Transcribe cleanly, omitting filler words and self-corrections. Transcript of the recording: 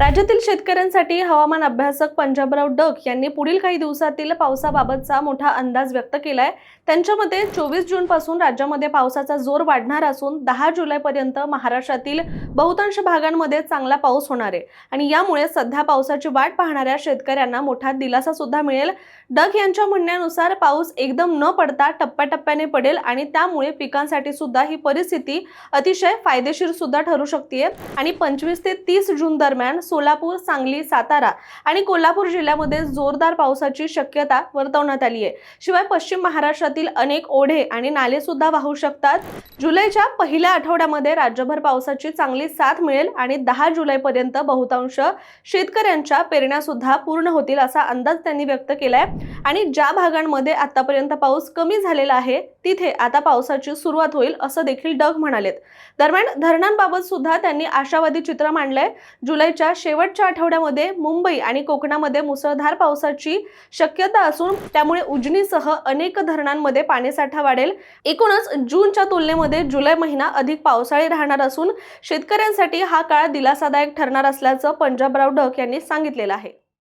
राज्यातील शेतकऱ्यांसाठी हवामान अभ्यासक पंजाबराव डक यांनी पुढील काही दिवसातील पावसाबाबतचा मोठा अंदाज व्यक्त केलाय। त्यांच्या मते 24 जून पासून राज्यामध्ये पावसाचा जोर वाढणार असून 10 जुलैपर्यंत महाराष्ट्रातील बहुतांश भागांमध्ये चांगला पाऊस होणार आहे आणि यामुळे सध्या पावसाची वाट पाहणाऱ्या शेतकऱ्यांना मोठा दिलासा सुद्धा मिळेल। डक यांच्या म्हणण्यानुसार पाऊस एकदम न पडता टप्प्याटप्प्याने पडेल आणि त्यामुळे पिकांसाठी सुद्धा ही परिस्थिती अतिशय फायदेशीर सुद्धा ठरू शकते आणि 25 ते 30 जून दरम्यान सोलापूर, सांगली, सातारा आणि कोल्हापूर जिल्ह्यामध्ये जोरदार पावसाची शक्यता वर्तवण्यात आली आहे। शिवाय पश्चिम महाराष्ट्रातील अनेक ओढे आणि नाले सुद्धा वाहू शकतात। जुलैच्या पहिल्या आठवड्यामध्ये राज्यभर पावसाची चांगली साथ मिळेल आणि 10 जुलैपर्यंत बहुतांश शेतकऱ्यांच्या पेरण्या सुद्धा पूर्ण होतील असा अंदाज त्यांनी व्यक्त केलाय आणि ज्या भागांमध्ये आतापर्यंत पाऊस कमी झालेला आहे तिथे आता पावसाची सुरुवात होईल असं देखील डग म्हणालेत। दरम्यान धरणांबाबत सुद्धा त्यांनी आशावादी चित्र मांडलंय। जुलैच्या शेवटच्या आठवड्यामध्ये मुंबई आणि कोकणामध्ये मुसळधार पावसाची शक्यता असून त्यामुळे उजनीसह अनेक धरणांमध्ये पाणीसाठा वाढेल। एकूणच जूनच्या तुलनेमध्ये जुलै महिना अधिक पावसाळी राहणार असून शेतकऱ्यांसाठी हा काळ दिलासादायक ठरणार असल्याचं पंजाबराव डक यांनी सांगितलेलं आहे।